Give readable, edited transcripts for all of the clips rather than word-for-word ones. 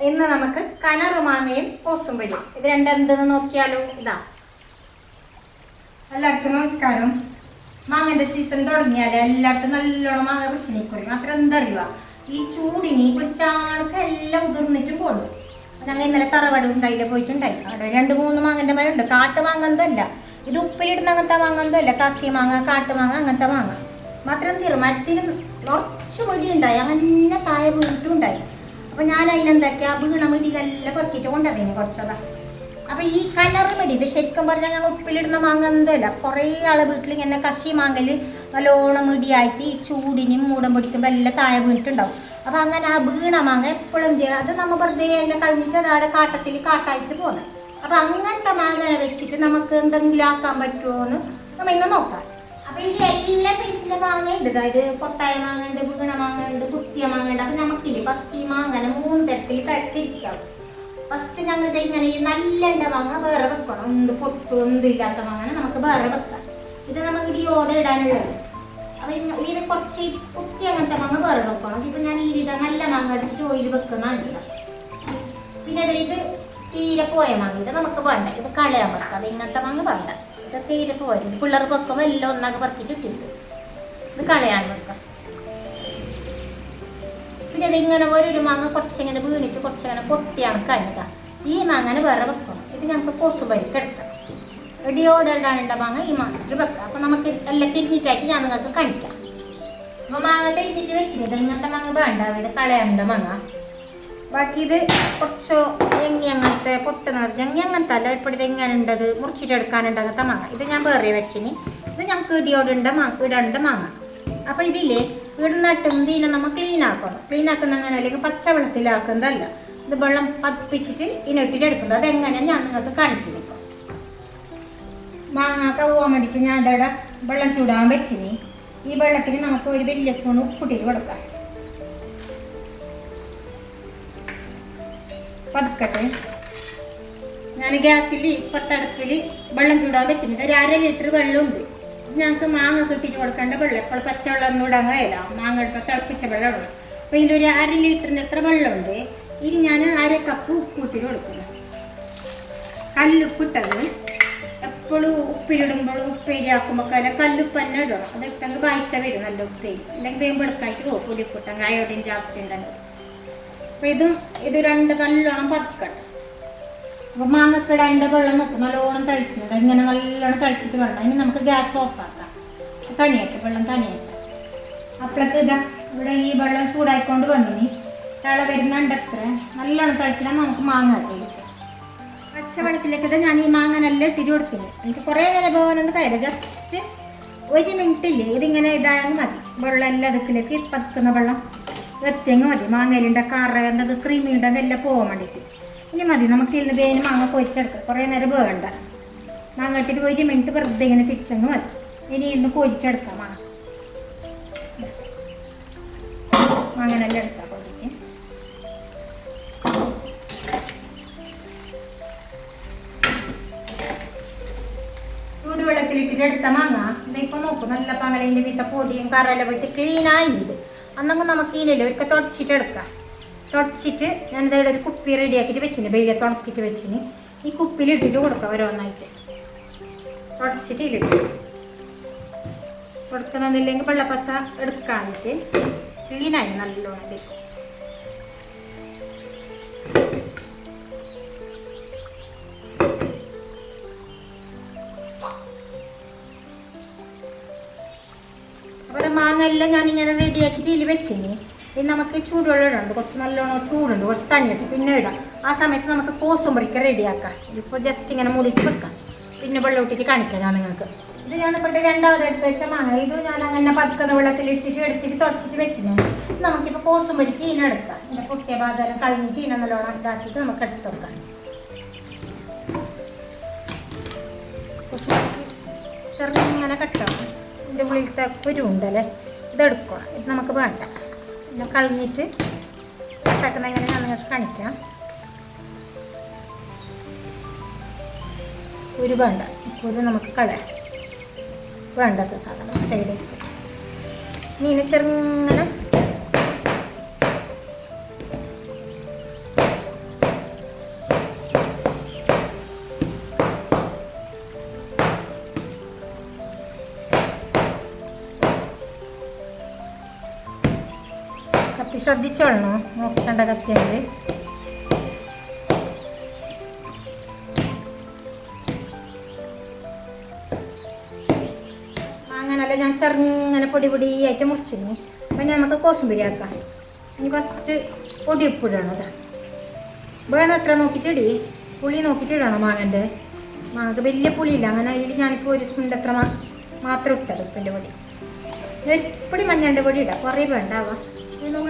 ഇന്ന് നമുക്ക് കനറുമാങ്ങയും കോസുംബരിയും ഇത് രണ്ടെന്തെന്ന് നോക്കിയാലോ. ഇതാ, എല്ലാവർക്കും നമസ്കാരം. മാങ്ങന്റെ സീസൺ തുടങ്ങിയാൽ എല്ലായിടത്തും നല്ലോണം മാങ്ങ പിടിച്ചു നിൽക്കും. മാത്രം എന്തറിയുക, ഈ ചൂടിന് പിടിച്ചാൾക്ക് എല്ലാം ഉതിർന്നിട്ടും പോകുന്നു. ഞങ്ങൾ ഇന്നലെ തറവാട് ഉണ്ടായില്ല പോയിട്ടുണ്ടായി. അവിടെ 2-3 മാങ്ങന്റെ മരമുണ്ട്. കാട്ടുമാങ്ങന്തല്ല, ഇത് ഉപ്പിലിടുന്ന അങ്ങനത്തെ മാങ്ങന്തല്ല. കസി മാങ്ങ, കാട്ടുമാങ്ങ, അങ്ങനത്തെ മാങ്ങ മാത്രം തീരും. മരത്തിന് കുറച്ച് മുടി ഉണ്ടായി, അങ്ങനെ താഴെ വീട്ടുണ്ടായി. അപ്പോൾ ഞാൻ അതിനെന്തൊക്കെയാ വീണ മുടി ഇതെല്ലാം പെറുക്കിയിട്ട് കൊണ്ടതിന് കുറച്ചതാ. അപ്പോൾ ഈ കലറ് മുടി ഇത് ശരിക്കും പറഞ്ഞാൽ ഞങ്ങൾ ഉപ്പിലിടുന്ന മാങ്ങ എന്തല്ല. കുറേ ആളെ വീട്ടിൽ ഇങ്ങനെ കശി മാങ്ങൽ നല്ലോണം മുടിയായിട്ട് ഈ ചൂടിനും മൂടം പിടിക്കുമ്പോൾ എല്ലാം താഴെ വീണിട്ടുണ്ടാവും. അപ്പോൾ അങ്ങനെ ആ വീണ മാങ്ങ എപ്പോഴും ചെയ്യുക, അത് നമ്മൾ വെറുതെ അതിനെ കളഞ്ഞിട്ട് അതവിടെ കാട്ടത്തിൽ കാട്ടായിട്ട് പോകുന്നത്. അപ്പോൾ അങ്ങനത്തെ മാങ്ങനെ വെച്ചിട്ട് നമുക്ക് എന്തെങ്കിലും ആക്കാൻ പറ്റുമോ എന്ന് നമ്മൾ ഇന്ന് നോക്കാം. അപ്പോൾ ഈ എല്ലാ സൈസിൻ്റെ മാങ്ങ ഉണ്ട്. അതായത് പൊട്ടായ മാങ്ങ ഉണ്ട്, വീണ മാങ്ങ ഉണ്ട്, കുത്തിയ മാങ്ങ ഉണ്ട്. അപ്പോൾ നമുക്കില്ല ഫസ്റ്റ് ഈ മാങ്ങനെ 3 തരത്തിൽ തിരിക്കാം. ഫസ്റ്റ് ഞങ്ങൾ ഇങ്ങനെ ഈ നല്ല എണ്ണ മാങ്ങ വേറെ വെക്കണം. പൊട്ടും ഒന്നില്ലാത്ത മാങ്ങനെ നമുക്ക് വേറെ വെക്കാം. ഇത് നമുക്ക് ഇടിയോടെ ഇടാനുള്ളത്. അപ്പോൾ ഇത് കുറച്ച് കുത്തി അങ്ങനത്തെ മാങ്ങ വേറെ വെക്കണം. ഇപ്പം ഞാൻ ഈ നല്ല മാങ്ങ എടുത്തിട്ട് ഓയിൽ വെക്കുന്നതാണ്. പിന്നെ ഇത് തീരെ പോയ മാങ്ങ, ഇത് നമുക്ക് വേണ്ട, ഇത് കളയാൻ വെക്കാം. അത് ഇങ്ങനത്തെ മാങ്ങ വേണ്ട, ഇത് തീരെ പോയ. ഇത് പിള്ളേർക്ക് വെക്കുമ്പോൾ എല്ലാം ഒന്നാകെ പറക്കിട്ട് ഇട്ടിട്ട് ഇത് കളയാൻ വെക്കാം. പിന്നെ ഇതിങ്ങനെ ഓരോരു മാങ്ങ കുറച്ചിങ്ങനെ വീണിട്ട് കുറച്ചിങ്ങനെ പൊട്ടിയാണ് കഴിഞ്ഞതാ. ഈ മാങ്ങനെ വേറെ വെക്കണം. ഇത് ഞങ്ങൾക്ക് കോസുംബരിക്ക് എടുക്കണം. ഇടിയോടെ ഇടാനുണ്ട മാങ്ങ ഈ മാങ്ങത്തിൽ വെക്കാം. അപ്പോൾ നമുക്ക് എല്ലാം തിരിഞ്ഞിട്ടായിട്ട് ഞാൻ നിങ്ങൾക്ക് കാണിക്കാം. അപ്പോൾ മാങ്ങ തിരിഞ്ഞിട്ട് വെച്ചിട്ട് ഇങ്ങനത്തെ മാങ്ങ വേണ്ട, അവിടെ കളയാനുണ്ട മാങ്ങ. ബാക്കി ഇത് കുറച്ചോ ഞങ്ങി അങ്ങനത്തെ പൊട്ടുന്ന ഞങ്ങി അങ്ങനത്തെ അല്ല. ഇപ്പോൾ ഇത് എങ്ങനെ ഉണ്ടത് മുറിച്ചിട്ടെടുക്കാനുണ്ട് അങ്ങനത്തെ മാങ്ങ. ഇത് ഞാൻ വേറെ വെച്ചിന്. ഇത് ഞങ്ങൾക്ക് ഇടിയോടുണ്ട ഇടേണ്ട മാങ്ങ. അപ്പോൾ ഇതില്ലേ ഇടുന്നിട്ടും ഇതിനെ നമ്മൾ ക്ലീൻ ആക്കണം. ക്ലീൻ ആക്കുന്ന അങ്ങനെ അല്ലെങ്കിൽ പച്ചവെള്ളത്തിലാക്കുന്നതല്ല. ഇത് വെള്ളം പതിപ്പിച്ചിട്ട് ഇതിനിട്ടിട്ട് എടുക്കുന്നത്. അതെങ്ങനെ ഞാൻ നിങ്ങൾക്ക് കാണിക്കുന്നു. ഇപ്പോൾ മാങ്ങ കവുവാൻ വേണ്ടിയിട്ട് ഞാൻ അതവിടെ വെള്ളം ചൂടാൻ വെച്ചിന്. ഈ വെള്ളത്തിന് നമുക്ക് ഒരു വലിയ സ്പൂൺ ഉപ്പിട്ടിട്ട് കൊടുക്കാം. പതുക്കട്ടെ. ഞാൻ ഗ്യാസിൽ ഇപ്പുറത്തടുപ്പിൽ വെള്ളം ചൂടാൻ വെച്ചിന്. ഇതൊരു 1/2 ലിറ്റർ വെള്ളമുണ്ട്. ഞങ്ങൾക്ക് മാങ്ങ കിട്ടിയിട്ട് കൊടുക്കേണ്ട വെള്ളം. ഇപ്പോൾ പച്ചവെള്ളം ഒന്നും ഇടാൻ കഴിയില്ല. മാങ്ങ എടുത്താൽ തിളപ്പിച്ച വെള്ളമുള്ളൂ. അപ്പോൾ ഇതിലൊരു 1/2 ലിറ്ററിന് എത്ര വെള്ളമുണ്ട്. ഇനി ഞാൻ 1/2 കപ്പ് ഉപ്പിട്ടിട്ട് കൊടുക്കുന്നു. കല്ലുപ്പിട്ടത് എപ്പോഴും ഉപ്പിലിടുമ്പോഴും ഉപ്പേരിയാക്കുമ്പോൾ കല്ലുപ്പ് തന്നെ ഇടണം. അതിട്ടെങ്കിൽ വായിച്ച വരും നല്ല ഉപ്പേരി. അല്ലെങ്കിൽ വേമ്പ് എടുക്കായിട്ട് പോകും. പൊടിപ്പിട്ടെങ്കിൽ അയോഡിൻ ജാസ്തി ഉണ്ടെങ്കിൽ. അപ്പോൾ ഇത് 2 നല്ലോണം പതുക്കണം. അപ്പോൾ മാങ്ങക്കിടേണ്ട വെള്ളം നോക്കും നല്ലോണം തളിച്ചിട്ടുണ്ട്. ഇങ്ങനെ നല്ലോണം തളിച്ചിട്ട് വേണം. ഇനി നമുക്ക് ഗ്യാസ് ഓഫാക്കാം. തണിയട്ടെ, വെള്ളം തണിയട്ടെ. അപ്പോഴേക്ക് ഇതാ ഇവിടെ ഈ വെള്ളം ചൂടായിക്കൊണ്ട് വന്നിനി. തിള വരുന്നുണ്ടത്ര നല്ലോണം തളിച്ചിട്ടാൽ നമുക്ക് മാങ്ങ ഇട്ടിരിക്കും. പച്ചവെള്ളത്തിലേക്ക് ഞാൻ ഈ മാങ്ങനെല്ലാം ഇട്ടിട്ട് കൊടുത്തില്ല. എനിക്ക് കുറേ നേരം പോകാനൊന്നും കഴിയില്ല. ജസ്റ്റ് 1 മിനിറ്റില്ലേ ഇതിങ്ങനെ ഇതായാൽ മതി. വെള്ളം എല്ലാം അതിലേക്ക് പതുക്കുന്ന വെള്ളം എത്തിയെങ്കിൽ മതി. മാങ്ങയിലുണ്ട കറ എന്തൊക്കെ ക്രീമി ഉണ്ടെങ്കിൽ എല്ലാം പോകാൻ വേണ്ടിയിട്ട് ഇനി മതി. നമുക്ക് ഇന്ന് വേഗം മാങ്ങ പൊരിച്ചെടുക്കാം. കുറേ നേരം വേണ്ട. മാങ്ങ ഇട്ടിട്ട് 1 മിനിറ്റ് വെറുതെ ഇങ്ങനെ തിരിച്ചെങ്കിൽ മതി. ഇനി ഇന്ന് പൊരിച്ചെടുക്കാം. മാങ്ങനെല്ലാം എടുക്കാം പൊരിക്ക്. ചൂടുവെള്ളത്തിലിട്ടിട്ട് എടുത്ത മാങ്ങ ഇപ്പോൾ നോക്കും നല്ല പങ്ങലിൻ്റെ വിത്ത പൊടിയും കറയെല്ലാം വിട്ട് ക്ലീനായി. ഇത് അന്നെങ്കിൽ നമുക്ക് ഇതിലല്ലേ ഒരിക്കൽ തുടച്ചിട്ട് എടുക്കാം. തുടച്ചിട്ട് ഞാൻ ഇവിടെ ഒരു കുപ്പി റെഡിയാക്കിയിട്ട് വെച്ചിന്. വെയിലെ തുണക്കിയിട്ട് വെച്ചിന്. ഈ കുപ്പിയിലിട്ടിട്ട് കൊടുക്കാം ഓരോന്നായിട്ട്. തുടച്ചിട്ട് ഇതിലിട്ട് കൊടുക്കുന്നതില്ലെങ്കിൽ വെള്ളപ്പസ എടുക്കാനിട്ട് ക്ലീനായി നല്ലോണം. അപ്പോൾ മാങ്ങ എല്ലാം ഞാനിങ്ങനെ റെഡിയാക്കിയിട്ട് ഇതിൽ വെച്ചിന്. ഇനി നമുക്ക് ചൂടുവെള്ളം ഇടുന്നുണ്ട്. കുറച്ച് നല്ലോണം ചൂടുണ്ട്, കുറച്ച് തണിയിട്ട് പിന്നെ ഇടാം. ആ സമയത്ത് നമുക്ക് കോസുംബരിക്ക് റെഡിയാക്കാം. ഇതിപ്പോൾ ജസ്റ്റ് ഇങ്ങനെ മൂടിയിട്ട് വെക്കാം. പിന്നെ വെള്ളം ഇട്ടിട്ട് കാണിക്കാം ഞാൻ നിങ്ങൾക്ക്. ഇത് ഞാനിപ്പോൾ 2ാമത് എടുത്ത് വെച്ച മാങ്ങ. ഇത് ഞാൻ അങ്ങനെ പതുക്കുന്ന വെള്ളത്തിൽ ഇട്ടിട്ട് എടുത്തിട്ട് തുടച്ചിട്ട് വെച്ചിന്. നമുക്കിപ്പോൾ കോസുംബരിക്ക് ഇതിനെ എടുക്കാം. ഇതിൻ്റെ പൊട്ടിയ ഭാഗം കളഞ്ഞിട്ട് ഇതിനെ നല്ലോണം ഇതാക്കിയിട്ട് നമുക്ക് എടുത്ത് വെക്കാം. ചെറുങ്ങനെ കട്ടാവും. ഇതിൻ്റെ ഉള്ളിലത്തെ കുരുണ്ടല്ലേ, ഇതെടുക്കണം. ഇത് നമുക്ക് വേണ്ട. പിന്നെ കളഞ്ഞിട്ട് കട്ടാക്കുന്ന എങ്ങനെ ഞാൻ നിങ്ങൾക്ക് കാണിക്കാം. കുരു വേണ്ട, കുരു നമുക്ക് കളയാം. വേണ്ടാത്ത സാധനം സൈഡിലേക്ക് മീൻ ചെറുങ്ങനെ ശ്രദ്ധിച്ചോളണോ നോക്കണ്ട കത്തിയാൽ. അങ്ങനല്ല ഞാൻ ചെറുങ്ങനെ പൊടി പൊടിയായിട്ട് മുറിച്ചിരുന്നു. അപ്പം നമുക്ക് കോസുംബരി ആക്കാം. ഇനി ഫസ്റ്റ് പൊടി ഉപ്പിടണം. അതാ വേണം എത്ര നോക്കിയിട്ടിടി, പുളി നോക്കിയിട്ടിടണം മാങ്ങൻ്റെ. മാങ്ങക്ക് വലിയ പുളിയില്ല, അങ്ങനെ അതിൽ ഞാനിപ്പോൾ 1 സ്പൂണിൻ്റെ അത്ര മാത്രം ഇട്ടത് ഉപ്പിൻ്റെ പൊടി. എപ്പോഴും മഞ്ഞളുടെ പൊടി ഇടാം, കുറേ വേണ്ടാവാം. നുള്ളു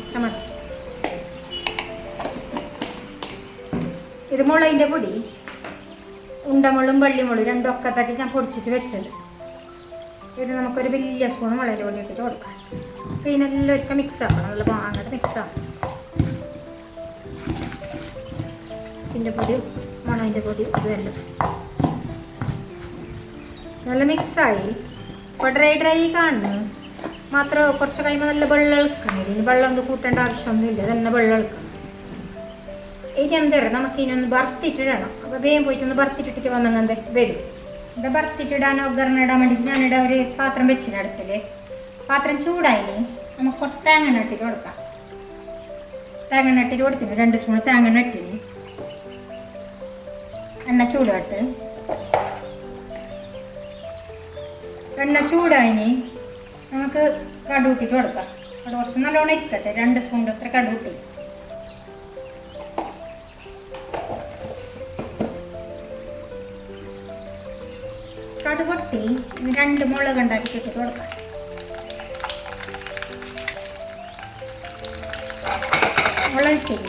ഇത്ര മതി. ഇത് മുളകിൻ്റെ പൊടി, ഉണ്ടമുളും വള്ളിമുളും രണ്ടും ഒക്കെ തട്ടി ഞാൻ പൊടിച്ചിട്ട് വെച്ചത്. ഇത് നമുക്കൊരു വലിയ സ്പൂൺ മുളകിൻ്റെ പൊടി ഇട്ടിട്ട് കൊടുക്കാം. പിന്നെ എല്ലാവർക്കും മിക്സ് ആക്കണം, നല്ല അങ്ങോട്ട് മിക്സ് ആക്കണം. ഇതിൻ്റെ പൊടി മുളകിൻ്റെ പൊടി ഇതെല്ലാം നല്ല മിക്സായി. ഇപ്പോൾ ഡ്രൈ കാണുന്നു മാത്രം. കുറച്ച് കഴിയുമ്പോൾ നല്ല വെള്ളം ഇളക്കണം. ഇതിന് വെള്ളം ഒന്നും കൂട്ടേണ്ട ആവശ്യമൊന്നുമില്ല, തന്നെ വെള്ളം ഇളക്കണം. ഇനി എന്തേരം നമുക്ക് ഇതിനൊന്ന് വറുത്തിട്ടിടണം. അപ്പോൾ വേഗം പോയിട്ടൊന്ന് വറുത്തിട്ടിട്ട് വന്നെങ്കിൽ എന്താ വരും. ഇത് വറുത്തിട്ടിടാനോ ഒഗറിനിടാൻ വേണ്ടിയിട്ട് ഞാനിവിടെ ഒരു പാത്രം വെച്ചിന് അടുപ്പിൽ. പാത്രം ചൂടായി നമുക്ക് കുറച്ച് തേങ്ങ ഇട്ടിട്ട് കൊടുക്കാം. തേങ്ങ ഇട്ടിട്ട് കൊടുത്തിന് 2 സ്പൂൺ തേങ്ങ ഇട്ടിന്. എണ്ണ ചൂടായിട്ട് എണ്ണ ചൂടായിന് നമുക്ക് കടുകൂട്ടിട്ട് കൊടുക്കാം. അത് കുറച്ച് നല്ലോണം ഇരിക്കട്ടെ. 2 സ്പൂൺ അത്ര കടുകൂട്ടി. കടുകൊട്ടി 2 മുളക് ഉണ്ടാക്കിയിട്ട് കൊടുക്കാം. മുളകിട്ടില്ല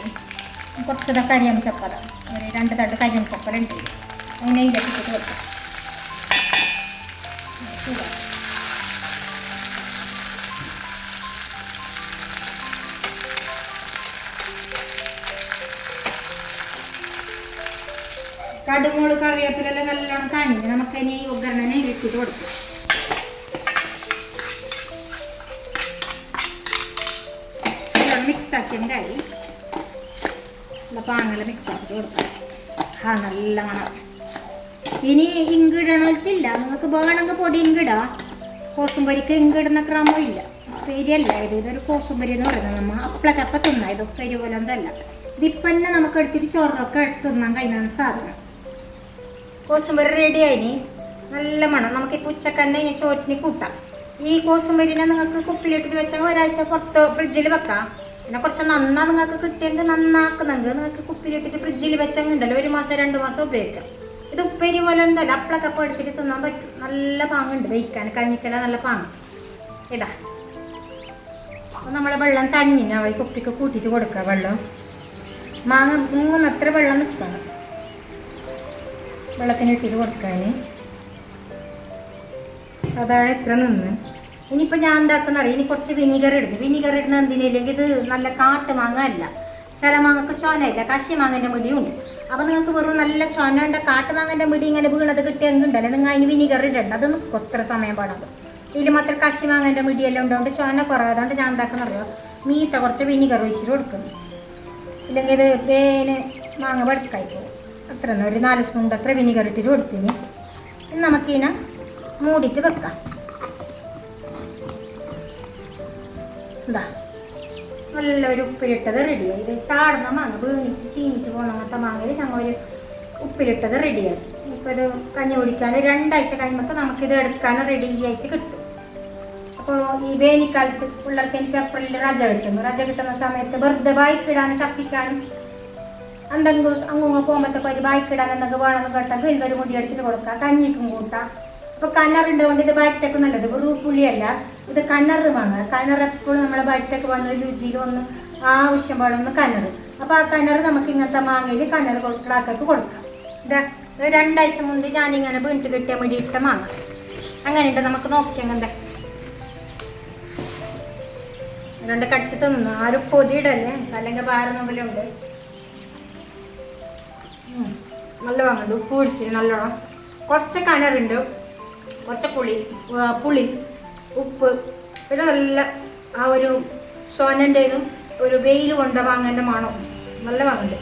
കുറച്ചത് കരിയംചപ്പല, ഒരു 2 തണ്ട് കരിയംചപ്പല ഉണ്ട്. അതിനെ ഇതിലിട്ടിട്ട് കൊടുക്കാം. കടുമുളക് കറിവേപ്പിലെല്ലാം നല്ലോണം കാണില്ല. നമുക്കതിന് ഈ ഒഗറിനെ ഇട്ടിട്ട് കൊടുക്കാം. നല്ലോണം മിക്സാക്കിയതിൻ്റെ കറി പാങ്ങല മിക്സാക്കിട്ട് കൊടുക്കാം. നല്ല മണം. ഇനി ഇങ്കിടണില്ല, നിങ്ങൾക്ക് വേണമെങ്കിൽ പൊടി ഇങ്കിടാം. കോസുംബരിക്ക് ഇങ്കിടുന്ന ക്രമം ഇല്ല. ശരിയല്ല ഇത്. ഇതൊരു കോസുംബരി എന്ന് പറയുന്നത് നമ്മൾ അപ്പളക്കപ്പം തിന്നാം. ഇത് ഉപ്പേരി പോലെ ഒന്നല്ല. ഇതിപ്പം തന്നെ നമുക്ക് എടുത്തിട്ട് ചോറൊക്കെ എടുത്ത് തിന്നാൻ കഴിയുന്ന സാധനം. കോസുംബരി റെഡി ആയിനി. നല്ല മണം. നമുക്കിപ്പോൾ ഉച്ചക്കന്നെ ഇനി ചോറ്റിന് കൂട്ടാം. ഈ കോസുംബരിനെ നിങ്ങൾക്ക് കുപ്പിലിട്ടിട്ട് വെച്ചാൽ ഒരാഴ്ച പുറത്ത് ഫ്രിഡ്ജിൽ വെക്കാം. പിന്നെ കുറച്ച് നന്നാ നിങ്ങൾക്ക് കിട്ടിയെങ്കിൽ നന്നാക്കുന്നെങ്കിൽ നിങ്ങൾക്ക് കുപ്പിലിട്ടിട്ട് ഫ്രിഡ്ജിൽ വെച്ചെങ്കിൽ ഉണ്ടല്ലോ 1 മാസം 2 മാസം ഉപയോഗിക്കാം. ഇത് ഉപ്പേരി പോലെ എന്തല്ല അപ്പളക്കപ്പം എടുത്തിട്ട് തിന്നാൻ പറ്റും. നല്ല പാങ്ങുണ്ട് വയ്ക്കാൻ. കഞ്ഞിക്കല നല്ല പാങ്ങ് ഇതാ. അപ്പോൾ നമ്മൾ വെള്ളം തണ്ണിന് അവ കുപ്പിക്ക് കൂട്ടിയിട്ട് കൊടുക്കുക. വെള്ളം മാങ്ങ മുങ്ങുന്നത്ര വെള്ളം നിൽക്കണം. വെള്ളത്തിന് ഇട്ടിട്ട് കൊടുക്കാൻ അതാണ് ഇത്ര നിന്ന്. ഇനിയിപ്പോൾ ഞാൻ എന്താക്കുന്ന അറിയാം, ഇനി കുറച്ച് വിനീഗർ ഇടുന്നു. വിനീഗർ ഇടുന്ന എന്തിനില്ലെങ്കിൽ ഇത് നല്ല കാട്ട് മാങ്ങ അല്ല. ചില മാങ്ങക്ക് ചോനയില്ല, കശി മാങ്ങൻ്റെ മിടിയും ഉണ്ട്. അപ്പോൾ നിങ്ങൾക്ക് വെറും നല്ല ചോനയുണ്ട് കാട്ട് മാങ്ങൻ്റെ മിടി ഇങ്ങനെ വീണത് കിട്ടിയെങ്കിൽ ഉണ്ടല്ലോ നിങ്ങൾ അതിന് വിനീഗർ ഇടണ്ട. അത് നിൽക്കും എത്ര സമയം പാടുന്നത്. ഇതിൽ മാത്രം കശി മാങ്ങൻ്റെ മിടിയെല്ലാം ഉണ്ടാവുകൊണ്ട് ചോന കുറവായതുകൊണ്ട് ഞാൻ എന്താക്കുന്ന അറിയാം, മീത്ത കുറച്ച് വിനീഗർ ഒഴിച്ചിട്ട് കൊടുക്കുന്നു. ഇല്ലെങ്കിൽ ഇത് വേന് മാങ്ങ വെടുക്കായി പോകും. അത്ര തന്നെ ഒരു 4 സ്പൂൺ അത്ര വിനീഗർ ഇട്ടിട്ട് കൊടുത്തിന്. ഇനി നമുക്കിതിനെ മൂടിയിട്ട് വെക്കാം. എന്താ നല്ലൊരു ഉപ്പിലിട്ടത് റെഡിയായി. ഇത് ചാടുന്ന മാങ്ങ വീണിട്ട് ചീനിട്ട് പോകണം. അങ്ങനത്തെ മാങ്ങയിൽ ഞങ്ങൾ ഒരു ഉപ്പിലിട്ടത് റെഡിയായി. ഇപ്പോൾ ഇത് കഞ്ഞി കുടിക്കാൻ 2 ആഴ്ച കഴിയുമ്പോൾ നമുക്കിത് എടുക്കാൻ റെഡി ആയിട്ട് കിട്ടും. അപ്പോൾ ഈ വേനൽക്കാലത്ത് പിള്ളേർക്ക് എനിക്ക് ഏപ്രിലിൽ റജ കിട്ടുന്നു. റജ കിട്ടുന്ന സമയത്ത് വെറുതെ ബായിക്കിടാനും ചപ്പിക്കാനും എന്തെങ്കിലും അങ്ങ് പോകുമ്പോഴത്തേക്ക് ഒരു ബായിക്കിടാൻ എന്തെങ്കിലും വേണമെന്ന് കേട്ടാൽ വലിയൊരു മുടി എടുത്തിട്ട് കൊടുക്കാം. കഞ്ഞിക്കും കൂട്ടാം. അപ്പോൾ കണ്ണറുണ്ട് കൊണ്ട് ഇത് ബയറ്റക്ക് നല്ലത്. വെറും പുളിയല്ല, ഇത് കണ്ണറ് വാങ്ങുക. കണ്ണറ് എപ്പോഴും നമ്മളെ ബയറ്റക്ക് വന്ന രുചിയിൽ ഒന്ന് ആവശ്യം പാടൊന്ന് കണ്ണറ്. അപ്പോൾ ആ കണ്ണറ് നമുക്ക് ഇങ്ങനത്തെ മാങ്ങയിൽ കണ്ണറ് പിള്ളേർക്ക് കൊടുക്കാം. ഇതാ 2 ആഴ്ച മുമ്പ് ഞാനിങ്ങനെ വീട്ടിൽ കിട്ടിയ മുടി ഇട്ട മാങ്ങ അങ്ങനെയുണ്ട്. നമുക്ക് നോക്കിയെങ്ങനെ 2 കടിച്ച് തിന്നു. ആരും പൊതിയിടല്ലേ, അല്ലെങ്കിൽ വേറെ നോമ്പലുണ്ട്. നല്ല വാങ്ങുന്നുണ്ട്. ഉപ്പ് പിടിച്ചിട്ട് നല്ലോണം. കുറച്ച് കനറുണ്ട്, കുറച്ച് പുളി ഉപ്പ് പിന്നെ നല്ല ആ ഒരു സോനൻ്റെതും ഒരു വെയിൽ കൊണ്ട വാങ്ങേണ്ട മണം നല്ല വാങ്ങുന്നുണ്ട്.